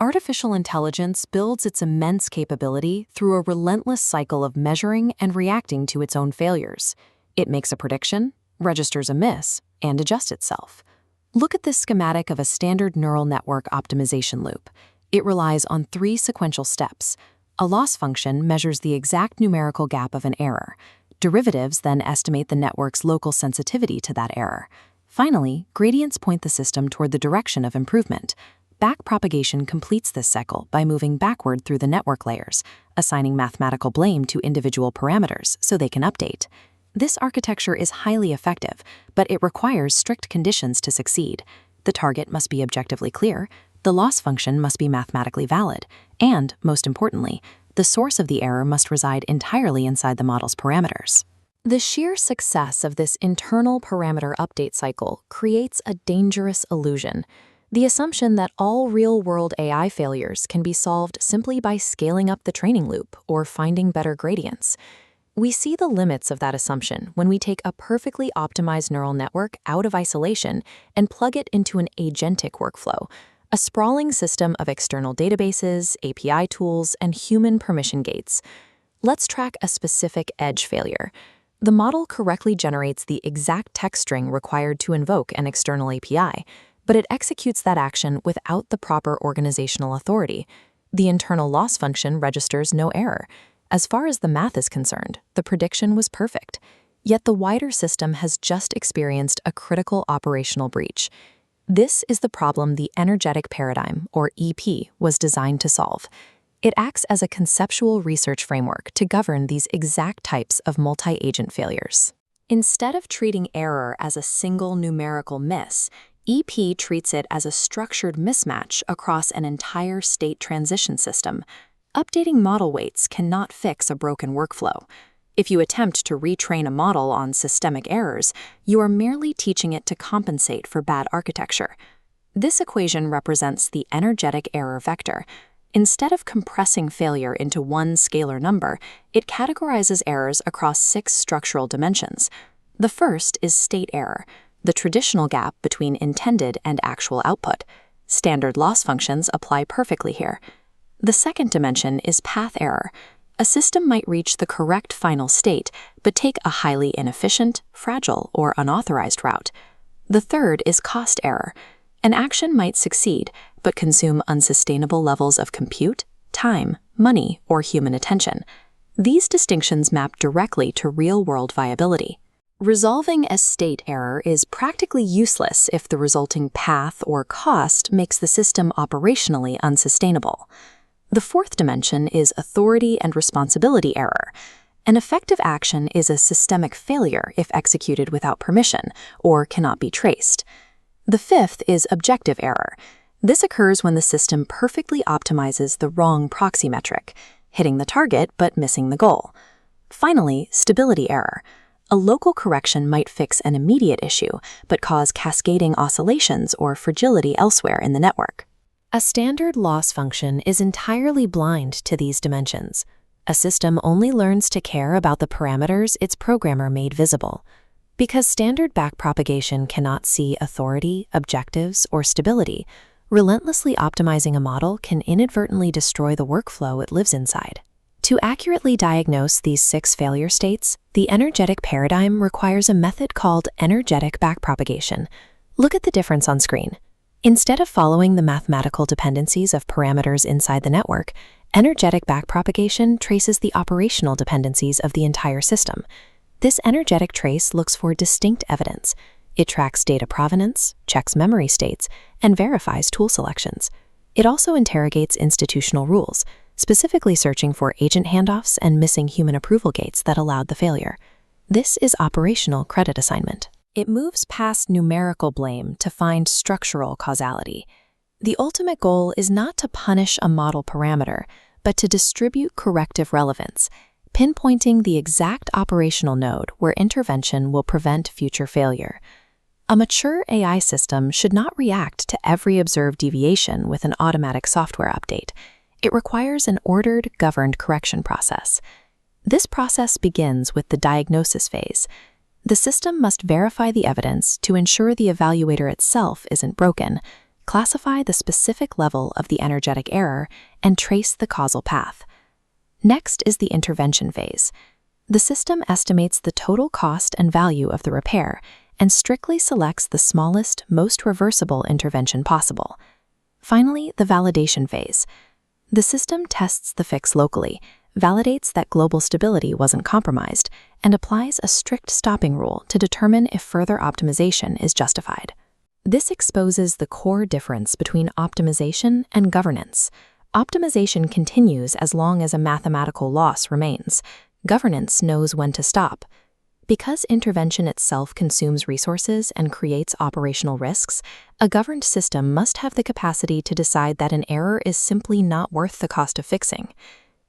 Artificial intelligence builds its immense capability through a relentless cycle of measuring and reacting to its own failures. It makes a prediction, registers a miss, and adjusts itself. Look at this schematic of a standard neural network optimization loop. It relies on 3 sequential steps. A loss function measures the exact numerical gap of an error. Derivatives then estimate the network's local sensitivity to that error. Finally, gradients point the system toward the direction of improvement. Backpropagation completes this cycle by moving backward through the network layers, assigning mathematical blame to individual parameters so they can update. This architecture is highly effective, but it requires strict conditions to succeed. The target must be objectively clear, the loss function must be mathematically valid, and, most importantly, the source of the error must reside entirely inside the model's parameters. The sheer success of this internal parameter update cycle creates a dangerous illusion. The assumption that all real-world AI failures can be solved simply by scaling up the training loop or finding better gradients. We see the limits of that assumption when we take a perfectly optimized neural network out of isolation and plug it into an agentic workflow, a sprawling system of external databases, API tools, and human permission gates. Let's track a specific edge failure. The model correctly generates the exact text string required to invoke an external API, but it executes that action without the proper organizational authority. The internal loss function registers no error. As far as the math is concerned, the prediction was perfect. Yet the wider system has just experienced a critical operational breach. This is the problem the energetic paradigm, or EP, was designed to solve. It acts as a conceptual research framework to govern these exact types of multi-agent failures. Instead of treating error as a single numerical miss, EP treats it as a structured mismatch across an entire state transition system. Updating model weights cannot fix a broken workflow. If you attempt to retrain a model on systemic errors, you are merely teaching it to compensate for bad architecture. This equation represents the energetic error vector. Instead of compressing failure into one scalar number, it categorizes errors across 6 structural dimensions. The first is state error, the traditional gap between intended and actual output. Standard loss functions apply perfectly here. The second dimension is path error. A system might reach the correct final state, but take a highly inefficient, fragile, or unauthorized route. The third is cost error. An action might succeed, but consume unsustainable levels of compute, time, money, or human attention. These distinctions map directly to real-world viability. Resolving a state error is practically useless if the resulting path or cost makes the system operationally unsustainable. The fourth dimension is authority and responsibility error. An effective action is a systemic failure if executed without permission or cannot be traced. The fifth is objective error. This occurs when the system perfectly optimizes the wrong proxy metric, hitting the target but missing the goal. Finally, stability error. A local correction might fix an immediate issue, but cause cascading oscillations or fragility elsewhere in the network. A standard loss function is entirely blind to these dimensions. A system only learns to care about the parameters its programmer made visible. Because standard backpropagation cannot see authority, objectives, or stability, relentlessly optimizing a model can inadvertently destroy the workflow it lives inside. To accurately diagnose these 6 failure states, the energetic paradigm requires a method called energetic backpropagation. Look at the difference on screen. Instead of following the mathematical dependencies of parameters inside the network, energetic backpropagation traces the operational dependencies of the entire system. This energetic trace looks for distinct evidence. It tracks data provenance, checks memory states, and verifies tool selections. It also interrogates institutional rules, specifically searching for agent handoffs and missing human approval gates that allowed the failure. This is operational credit assignment. It moves past numerical blame to find structural causality. The ultimate goal is not to punish a model parameter, but to distribute corrective relevance, pinpointing the exact operational node where intervention will prevent future failure. A mature AI system should not react to every observed deviation with an automatic software update. It requires an ordered, governed correction process. This process begins with the diagnosis phase. The system must verify the evidence to ensure the evaluator itself isn't broken, classify the specific level of the energetic error, and trace the causal path. Next is the intervention phase. The system estimates the total cost and value of the repair and strictly selects the smallest, most reversible intervention possible. Finally, the validation phase. The system tests the fix locally, validates that global stability wasn't compromised, and applies a strict stopping rule to determine if further optimization is justified. This exposes the core difference between optimization and governance. Optimization continues as long as a mathematical loss remains. Governance knows when to stop. Because intervention itself consumes resources and creates operational risks, a governed system must have the capacity to decide that an error is simply not worth the cost of fixing.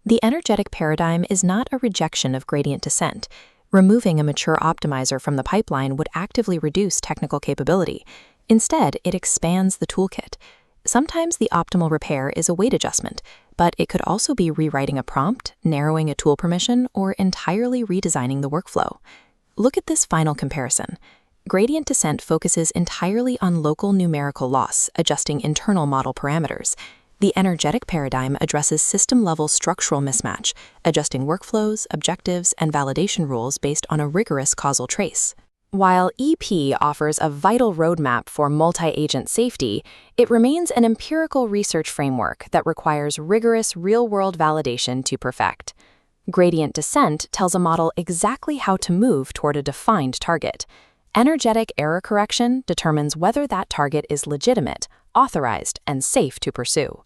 The energetic paradigm is not a rejection of gradient descent. Removing a mature optimizer from the pipeline would actively reduce technical capability. Instead, it expands the toolkit. Sometimes the optimal repair is a weight adjustment, but it could also be rewriting a prompt, narrowing a tool permission, or entirely redesigning the workflow. Look at this final comparison. Gradient descent focuses entirely on local numerical loss, adjusting internal model parameters. The energetic paradigm addresses system-level structural mismatch, adjusting workflows, objectives, and validation rules based on a rigorous causal trace. While EP offers a vital roadmap for multi-agent safety, it remains an empirical research framework that requires rigorous real-world validation to perfect. Gradient descent tells a model exactly how to move toward a defined target. Energetic error correction determines whether that target is legitimate, authorized, and safe to pursue.